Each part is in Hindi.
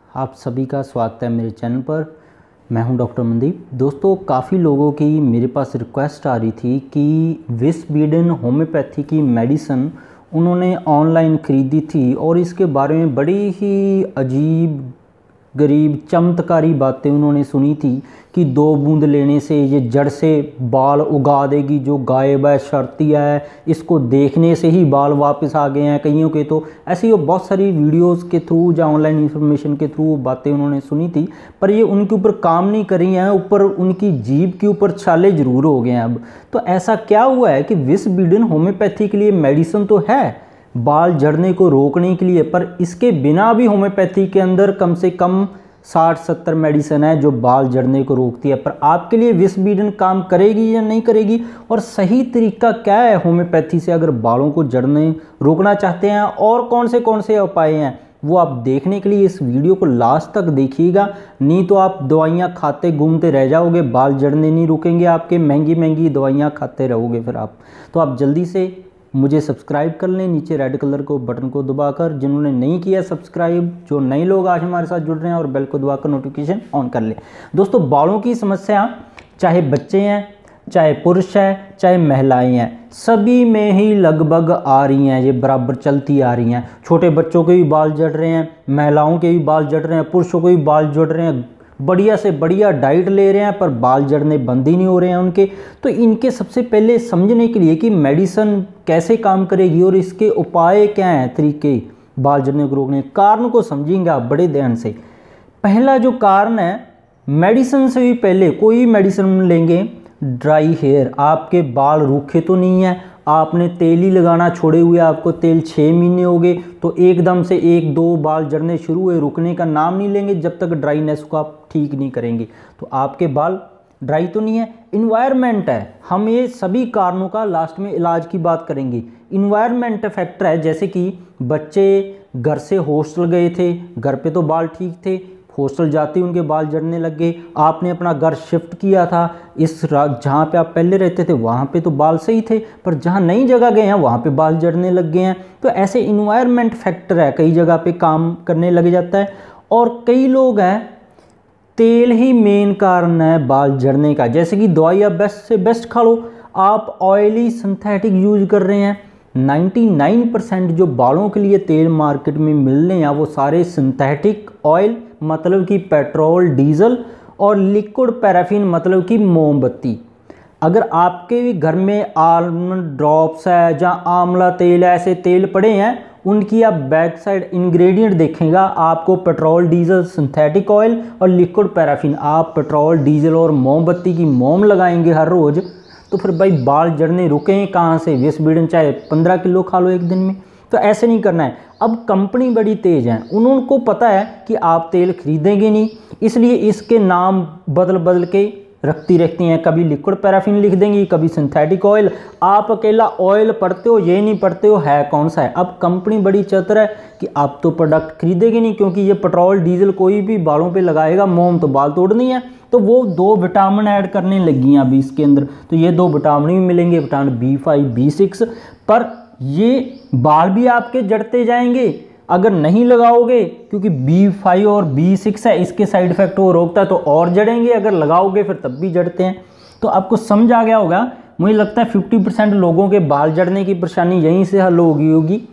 आप सभी का स्वागत है मेरे चैनल पर। मैं हूं डॉक्टर मनदीप। दोस्तों, काफ़ी लोगों की मेरे पास रिक्वेस्ट आ रही थी कि विस्बीडन होम्योपैथी की मेडिसिन उन्होंने ऑनलाइन ख़रीदी थी और इसके बारे में बड़ी ही अजीब गरीब चमत्कारी बातें उन्होंने सुनी थी कि 2 बूंद लेने से ये जड़ से बाल उगा देगी, जो गायब है, शर्तिया है, इसको देखने से ही बाल वापस आ गए हैं कईयों के। तो ऐसी बहुत सारी वीडियोस के थ्रू या ऑनलाइन इंफॉर्मेशन के थ्रू बातें उन्होंने सुनी थी, पर ये उनके ऊपर काम नहीं कर रही हैं, ऊपर उनकी जीभ के ऊपर छाले ज़रूर हो गए हैं अब। तो ऐसा क्या हुआ है कि विस्बीडन होम्योपैथी के लिए मेडिसिन तो है बाल झड़ने को रोकने के लिए, पर इसके बिना भी होम्योपैथी के अंदर कम से कम 60-70 मेडिसिन है जो बाल झड़ने को रोकती है। पर आपके लिए विस्बीडन काम करेगी या नहीं करेगी, और सही तरीका क्या है होम्योपैथी से अगर बालों को झड़ने रोकना चाहते हैं, और कौन से उपाय हैं, वो आप देखने के लिए इस वीडियो को लास्ट तक देखिएगा। नहीं तो आप दवाइयाँ खाते घूमते रह जाओगे, बाल झड़ने नहीं रुकेंगे आपके, महंगी महंगी दवाइयाँ खाते रहोगे फिर आप। तो आप जल्दी से मुझे सब्सक्राइब कर लें, नीचे रेड कलर को बटन को दबाकर, जिन्होंने नहीं किया सब्सक्राइब, जो नए लोग आज हमारे साथ जुड़ रहे हैं, और बेल को दबाकर नोटिफिकेशन ऑन कर लें। दोस्तों, बालों की समस्या चाहे बच्चे हैं, चाहे पुरुष है, चाहे महिलाएं हैं, सभी में ही लगभग आ रही हैं, ये बराबर चलती आ रही हैं। छोटे बच्चों के भी बाल झड़ रहे हैं, महिलाओं के भी बाल झड़ रहे हैं, पुरुषों के भी बाल झड़ रहे हैं, बढ़िया से बढ़िया डाइट ले रहे हैं पर बाल झड़ने बंद ही नहीं हो रहे हैं उनके। तो इनके सबसे पहले समझने के लिए कि मेडिसिन कैसे काम करेगी और इसके उपाय क्या हैं, तरीके बाल झड़ने को रोकने, कारण को समझेंगे आप बड़े ध्यान से। पहला जो कारण है, मेडिसिन से भी पहले कोई मेडिसिन लेंगे, ड्राई हेयर, आपके बाल रूखे तो नहीं है, आपने तेल ही लगाना छोड़े हुए, आपको तेल 6 महीने हो गए, तो एकदम से 1-2 बाल झड़ने शुरू हुए, रुकने का नाम नहीं लेंगे जब तक ड्राईनेस को आप ठीक नहीं करेंगे। तो आपके बाल ड्राई तो नहीं है, इन्वायरमेंट है। हम ये सभी कारणों का लास्ट में इलाज की बात करेंगे। इन्वायरमेंट फैक्टर है, जैसे कि बच्चे घर से हॉस्टल गए थे, घर पे तो बाल ठीक थे, हॉस्टल जाते ही उनके बाल झड़ने लग गए, आपने अपना घर शिफ्ट किया था, इस जहाँ पे आप पहले रहते थे वहाँ पे तो बाल सही थे, पर जहाँ नई जगह गए हैं वहाँ पे बाल झड़ने लग गए हैं। तो ऐसे इन्वायरमेंट फैक्टर है, कई जगह पे काम करने लग जाता है। और कई लोग हैं, तेल ही मेन कारण है बाल झड़ने का। जैसे कि दवाई आप बेस्ट से बेस्ट खा लो, आप ऑयली सिंथेटिक यूज कर रहे हैं, 99% जो बालों के लिए तेल मार्केट में मिल रहे हैं वो सारे सिंथेटिक ऑयल, मतलब कि पेट्रोल, डीजल, और लिक्विड पैराफिन, मतलब कि मोमबत्ती। अगर आपके भी घर में आलमंड ड्रॉप्स है, जहाँ आंवला तेल है, ऐसे तेल पड़े हैं, उनकी आप बैक साइड इंग्रेडिएंट देखेगा, आपको पेट्रोल, डीजल, सिंथेटिक ऑयल और लिक्विड पैराफिन। आप पेट्रोल, डीजल और मोमबत्ती की मोम लगाएंगे हर रोज़, तो फिर भाई बाल झड़ने रुके कहाँ से? विस्बीडन चाहे 15 किलो खा लो एक दिन में, तो ऐसे नहीं करना है। अब कंपनी बड़ी तेज है, उनको पता है कि आप तेल खरीदेंगे नहीं, इसलिए इसके नाम बदल बदल के रखती रहती हैं। कभी लिक्विड पैराफिन लिख देंगी, कभी सिंथेटिक ऑयल। आप अकेला ऑयल पढ़ते हो, ये नहीं पढ़ते हो है कौन सा है। अब कंपनी बड़ी चतुर है कि आप तो प्रोडक्ट खरीदेंगे नहीं, क्योंकि ये पेट्रोल, डीजल कोई भी बालों पे लगाएगा, मोम तो बाल तोड़नी है, तो वो 2 विटामिन ऐड करने लगी हैं अभी इसके अंदर। तो ये 2 विटामिन भी मिलेंगे, विटामिन B5, B6, पर ये बाल भी आपके जड़ते जाएंगे अगर नहीं लगाओगे, क्योंकि B5 और B6 है, इसके साइड इफेक्ट वो रोकता है, तो और जड़ेंगे। अगर लगाओगे फिर तब भी जड़ते हैं। तो आपको समझ आ गया होगा। मुझे लगता है 50% लोगों के बाल जड़ने की परेशानी यहीं से हल होगी।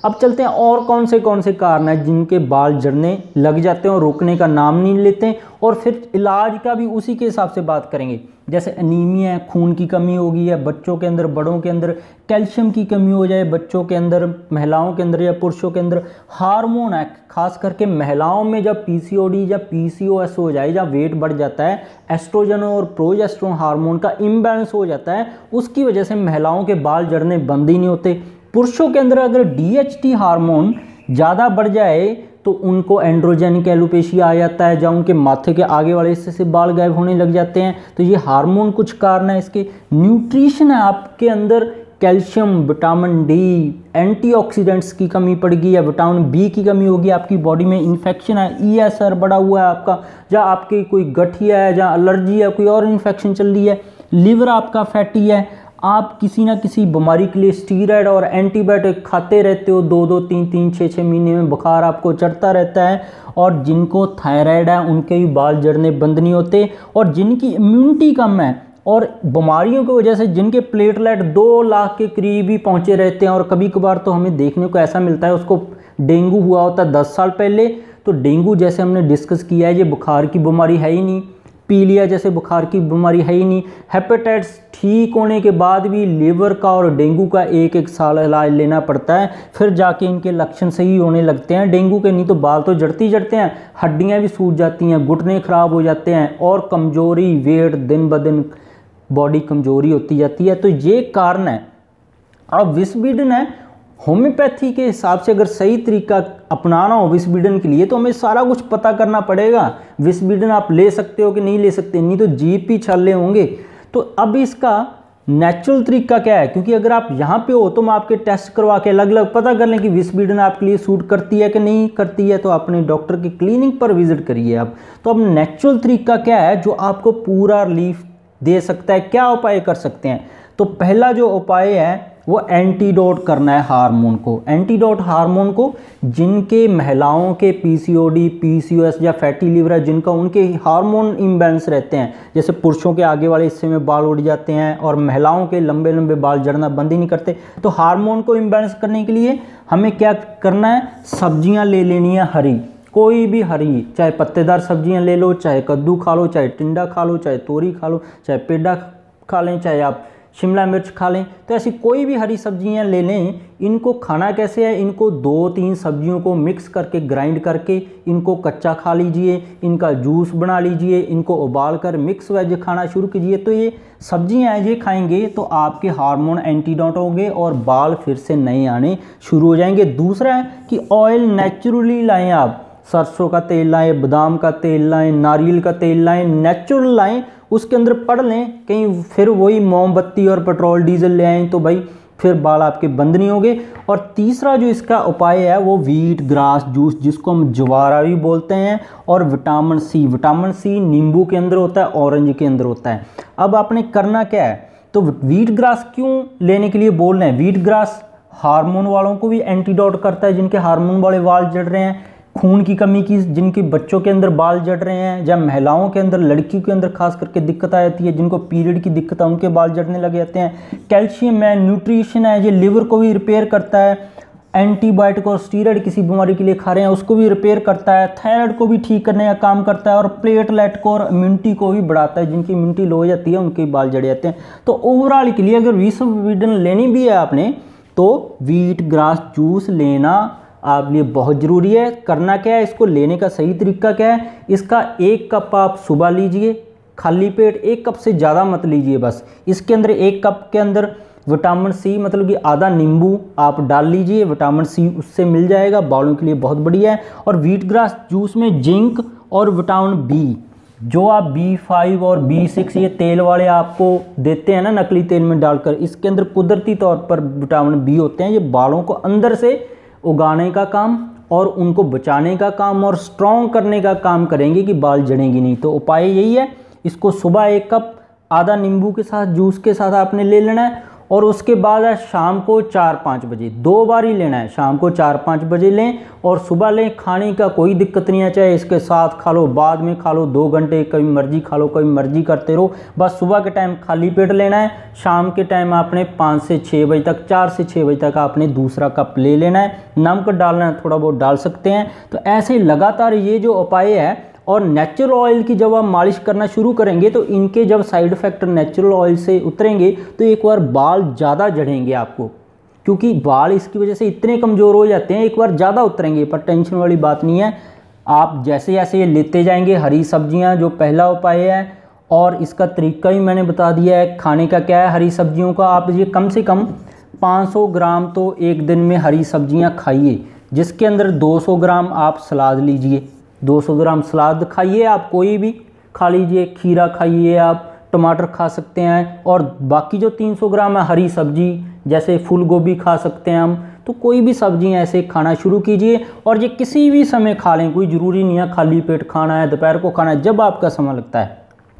अब चलते हैं और कौन से कारण हैं जिनके बाल झड़ने लग जाते हैं और रोकने का नाम नहीं लेते हैं, और फिर इलाज का भी उसी के हिसाब से बात करेंगे। जैसे एनीमिया है, खून की कमी होगी, या बच्चों के अंदर, बड़ों के अंदर कैल्शियम की कमी हो जाए, बच्चों के अंदर, महिलाओं के अंदर या पुरुषों के अंदर हार्मोन है, खास करके महिलाओं में जब PCOD या PCOS हो जाए, जब वेट बढ़ जाता है, एस्ट्रोजन और प्रोजेस्टेरोन हार्मोन का इम्बैलेंस हो जाता है, उसकी वजह से महिलाओं के बाल झड़ने बंद ही नहीं होते। पुरुषों के अंदर अगर DHT हार्मोन ज़्यादा बढ़ जाए तो उनको एंड्रोजेनिक एलोपेशिया आ जाता है, जहाँ उनके माथे के आगे वाले हिस्से से बाल गायब होने लग जाते हैं। तो ये हार्मोन कुछ कारण है इसके। न्यूट्रिशन है, आपके अंदर कैल्शियम, विटामिन D, एंटीऑक्सीडेंट्स की कमी पड़ गई है, विटामिन B की कमी होगी, आपकी बॉडी में इन्फेक्शन है, ESR बढ़ा हुआ है आपका, जहाँ आपकी कोई गठिया है, जहाँ एलर्जी है, कोई और इन्फेक्शन चल रही है, लीवर आपका फैटी है, आप किसी ना किसी बीमारी के लिए स्टीरॉयड और एंटीबायोटिक खाते रहते हो, 2-2 3-3 6-6 महीने में बुखार आपको चढ़ता रहता है, और जिनको थायराइड है उनके भी बाल झड़ने बंद नहीं होते, और जिनकी इम्यूनिटी कम है और बीमारियों की वजह से जिनके प्लेटलेट 2 लाख के करीब ही पहुँचे रहते हैं, और कभी कभार तो हमें देखने को ऐसा मिलता है उसको डेंगू हुआ होता है 10 साल पहले, तो डेंगू जैसे हमने डिस्कस किया है ये बुखार की बीमारी है ही नहीं, पीलिया जैसे बुखार की बीमारी है ही नहीं, हेपेटाइटिस ठीक होने के बाद भी लीवर का और डेंगू का 1-1 साल इलाज लेना पड़ता है, फिर जाके इनके लक्षण सही होने लगते हैं डेंगू के, नहीं तो बाल तो जड़ते ही जड़ते हैं, हड्डियां भी सूज जाती हैं, घुटने खराब हो जाते हैं, और कमजोरी, वेट दिन ब दिन बॉडी कमजोरी होती जाती है। तो ये कारण है। अब विस्बीडन है, होम्योपैथी के हिसाब से अगर सही तरीका अपनाना हो विस्बीडन के लिए तो हमें सारा कुछ पता करना पड़ेगा। विस्बीडन आप ले सकते हो कि नहीं ले सकते, नहीं तो जीप ही छल्ले होंगे। तो अब इसका नेचुरल तरीका क्या है, क्योंकि अगर आप यहाँ पे हो तो हम आपके टेस्ट करवा के अलग अलग पता कर लें कि विस्बीडन आपके लिए सूट करती है कि नहीं करती है, तो अपने डॉक्टर की क्लिनिक पर विजिट करिए आप। तो अब नेचुरल तरीका क्या है जो आपको पूरा रिलीफ दे सकता है, क्या उपाय कर सकते हैं। तो पहला जो उपाय है वो एंटीडोट करना है हार्मोन को। एंटीडोट हार्मोन को जिनके महिलाओं के पीसीओडी, पीसीओएस या फैटी लीवर है, जिनका उनके हार्मोन इम्बैलेंस रहते हैं, जैसे पुरुषों के आगे वाले हिस्से में बाल उड़ जाते हैं और महिलाओं के लंबे लंबे बाल झड़ना बंद ही नहीं करते, तो हार्मोन को इम्बैलेंस करने के लिए हमें क्या करना है, सब्जियां ले लेनी है हरी, कोई भी हरी, चाहे पत्तेदार सब्जियां ले लो, चाहे कद्दू खा लो, चाहे टिंडा खा लो, चाहे तोरी खा लो, चाहे पेड़ा खा लें, चाहे आप शिमला मिर्च खा लें, तो ऐसी कोई भी हरी सब्जियां ले लें। इनको खाना कैसे है, इनको 2-3 सब्जियों को मिक्स करके ग्राइंड करके इनको कच्चा खा लीजिए, इनका जूस बना लीजिए, इनको उबाल कर मिक्स वेज खाना शुरू कीजिए। तो ये सब्जियां हैं, ये खाएंगे तो आपके हार्मोन एंटीडोट होंगे और बाल फिर से नए आने शुरू हो जाएंगे। दूसरा है कि ऑयल नेचुरली लाएँ, आप सरसों का तेल लाएँ, बादाम का तेल लाएँ, नारियल का तेल लाएँ, नेचुरल लाएँ, उसके अंदर पढ़ लें, कहीं फिर वही मोमबत्ती और पेट्रोल डीजल ले आएँ तो भाई फिर बाल आपके बंद नहीं होंगे। और तीसरा जो इसका उपाय है वो व्हीट ग्रास जूस, जिसको हम ज्वारा भी बोलते हैं, और विटामिन सी नींबू के अंदर होता है, ऑरेंज के अंदर होता है। अब आपने करना क्या है, तो व्हीट ग्रास क्यों लेने के लिए बोल रहे हैं, व्हीट ग्रास हार्मोन वालों को भी एंटीडोट करता है, जिनके हार्मोन वाले बाल जड़ रहे हैं, खून की कमी की जिनके बच्चों के अंदर बाल जड़ रहे हैं, जब महिलाओं के अंदर, लड़कियों के अंदर खास करके दिक्कत आ जाती है, जिनको पीरियड की दिक्कत है उनके बाल जड़ने लग जाते हैं। कैल्शियम है, न्यूट्रिशन है, ये लिवर को भी रिपेयर करता है, एंटीबायोटिक और स्टीरॉयड किसी बीमारी के लिए खा रहे हैं उसको भी रिपेयर करता है, थायराइड को भी ठीक करने का काम करता है, और प्लेटलेट को और इम्यूनिटी को भी बढ़ाता है, जिनकी इम्यूनिटी लो हो जाती है उनके बाल जड़ जाते हैं। तो ओवरऑल के लिए अगर विस्बीडन लेनी भी है आपने तो व्हीट ग्रास जूस लेना आप लिए बहुत ज़रूरी है। करना क्या है, इसको लेने का सही तरीका क्या है, इसका 1 कप आप सुबह लीजिए खाली पेट, 1 कप से ज़्यादा मत लीजिए बस। इसके अंदर 1 कप के अंदर विटामिन सी मतलब कि आधा नींबू आप डाल लीजिए, विटामिन सी उससे मिल जाएगा, बालों के लिए बहुत बढ़िया है। और व्हीट ग्रास जूस में जिंक और विटामिन बी, जो आप B5 और B6 ये तेल वाले आपको देते हैं ना नकली तेल में डालकर, इसके अंदर कुदरती तौर पर विटामिन बी होते हैं। ये बालों को अंदर से उगाने का काम और उनको बचाने का काम और स्ट्रॉन्ग करने का काम करेंगे कि बाल जड़ेंगी नहीं। तो उपाय यही है, इसको सुबह 1 कप आधा नींबू के साथ जूस के साथ आपने ले लेना है, और उसके बाद है शाम को 4-5 बजे, 2 बार ही लेना है, शाम को 4-5 बजे लें और सुबह लें। खाने का कोई दिक्कत नहीं है, चाहे इसके साथ खा लो, बाद में खा लो, 2 घंटे कभी मर्जी खा लो, कभी मर्जी करते रहो, बस सुबह के टाइम खाली पेट लेना है। शाम के टाइम आपने 5 से 6 बजे तक, 4 से 6 बजे तक आपने दूसरा कप ले लेना है। नमक डालना है, थोड़ा बहुत डाल सकते हैं। तो ऐसे लगातार ये जो उपाय है, और नेचुरल ऑयल की जब आप मालिश करना शुरू करेंगे तो इनके जब साइड इफ़ेक्ट नेचुरल ऑयल से उतरेंगे तो एक बार बाल ज़्यादा झड़ेंगे आपको, क्योंकि बाल इसकी वजह से इतने कमज़ोर हो जाते हैं, एक बार ज़्यादा उतरेंगे। पर टेंशन वाली बात नहीं है, आप जैसे जैसे ये लेते जाएंगे हरी सब्जियां, जो पहला उपाय है, और इसका तरीका भी मैंने बता दिया है। खाने का क्या है, हरी सब्जियों का आप ये कम से कम 500 ग्राम तो एक दिन में हरी सब्जियाँ खाइए, जिसके अंदर 200 ग्राम आप सलाद लीजिए, 200 ग्राम सलाद खाइए, आप कोई भी खा लीजिए, खीरा खाइए, आप टमाटर खा सकते हैं, और बाकी जो 300 ग्राम है हरी सब्जी, जैसे फूल गोभी खा सकते हैं हम, तो कोई भी सब्जियां ऐसे खाना शुरू कीजिए। और ये किसी भी समय खा लें, कोई ज़रूरी नहीं है खाली पेट खाना है, दोपहर को खाना है, जब आपका समय लगता है।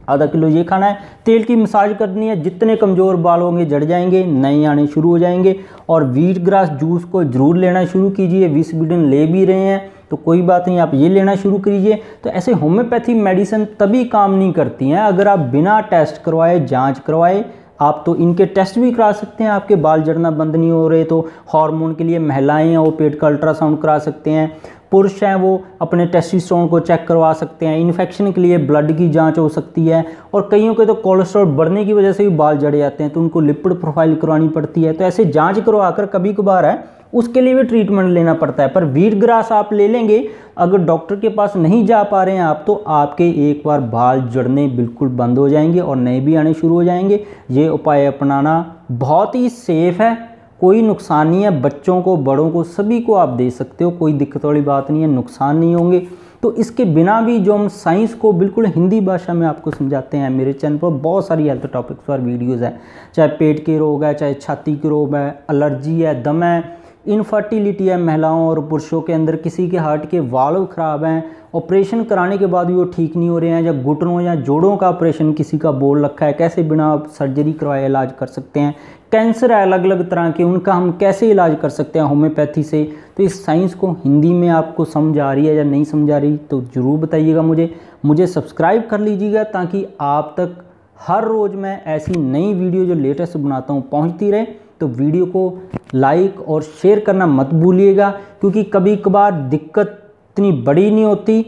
आधा किलो ये खाना है। तेल की मसाज करनी है, जितने कमज़ोर बाल होंगे झड़ जाएंगे, नए आने शुरू हो जाएंगे। और व्हीट ग्रास जूस को ज़रूर लेना शुरू कीजिए। विस्पीडन ले भी रहे हैं तो कोई बात नहीं, आप ये लेना शुरू कीजिए। तो ऐसे होम्योपैथी मेडिसिन तभी काम नहीं करती हैं अगर आप बिना टेस्ट करवाए, जांच करवाए। आप तो इनके टेस्ट भी करा सकते हैं, आपके बाल झड़ना बंद नहीं हो रहे तो हार्मोन के लिए महिलाएं हैं वो पेट का अल्ट्रासाउंड करा सकते हैं, पुरुष हैं वो अपने टेस्टोस्टेरोन को चेक करवा सकते हैं, इन्फेक्शन के लिए ब्लड की जांच हो सकती है। और कईयों के तो कोलेस्ट्रॉल बढ़ने की वजह से भी बाल झड़ जाते हैं तो उनको लिपिड प्रोफाइल करवानी पड़ती है। तो ऐसे जांच करवा कर कभी कभार है उसके लिए भी ट्रीटमेंट लेना पड़ता है। पर व्हीट ग्रास आप ले लेंगे, अगर डॉक्टर के पास नहीं जा पा रहे हैं आप, तो आपके एक बार बाल झड़ने बिल्कुल बंद हो जाएंगे और नए भी आने शुरू हो जाएंगे। ये उपाय अपनाना बहुत ही सेफ है, कोई नुकसान नहीं है। बच्चों को, बड़ों को, सभी को आप दे सकते हो, कोई दिक्कत वाली बात नहीं है, नुकसान नहीं होंगे। तो इसके बिना भी जो हम साइंस को बिल्कुल हिंदी भाषा में आपको समझाते हैं, मेरे चैनल पर बहुत सारी हेल्थ टॉपिक्स पर वीडियोज़ हैं, चाहे पेट के रोग है, चाहे छाती के रोग है, एलर्जी है, दम है, इनफर्टिलिटी है महिलाओं और पुरुषों के अंदर, किसी के हार्ट के वाल्व खराब हैं, ऑपरेशन कराने के बाद भी वो ठीक नहीं हो रहे हैं, या घुटनों या जोड़ों का ऑपरेशन किसी का बोल रखा है, कैसे बिना सर्जरी करवाए इलाज कर सकते हैं। कैंसर है अलग अलग तरह के, उनका हम कैसे इलाज कर सकते हैं होम्योपैथी से। तो इस साइंस को हिंदी में आपको समझ आ रही है या नहीं समझ आ रही तो ज़रूर बताइएगा मुझे सब्सक्राइब कर लीजिएगा ताकि आप तक हर रोज़ मैं ऐसी नई वीडियो जो लेटेस्ट बनाता हूँ पहुँचती रहे। तो वीडियो को लाइक और शेयर करना मत भूलिएगा, क्योंकि कभी कभार दिक्कत इतनी बड़ी नहीं होती,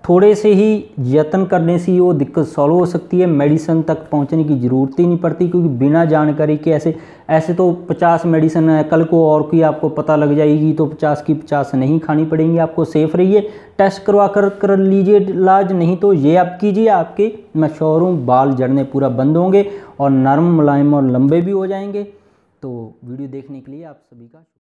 थोड़े से ही यत्न करने से ही वो दिक्कत सॉल्व हो सकती है। मेडिसिन तक पहुंचने की ज़रूरत ही नहीं पड़ती, क्योंकि बिना जानकारी के ऐसे तो 50 मेडिसिन है, कल को और कोई आपको पता लग जाएगी तो 50 की 50 नहीं खानी पड़ेंगी। आपको सेफ रहिए, टेस्ट करवा कर लीजिए इलाज, नहीं तो ये आप कीजिए, आपके मैं श्योर हूँ बाल झड़ने पूरा बंद होंगे और नरम, मुलायम और लंबे भी हो जाएंगे। तो वीडियो देखने के लिए आप सभी का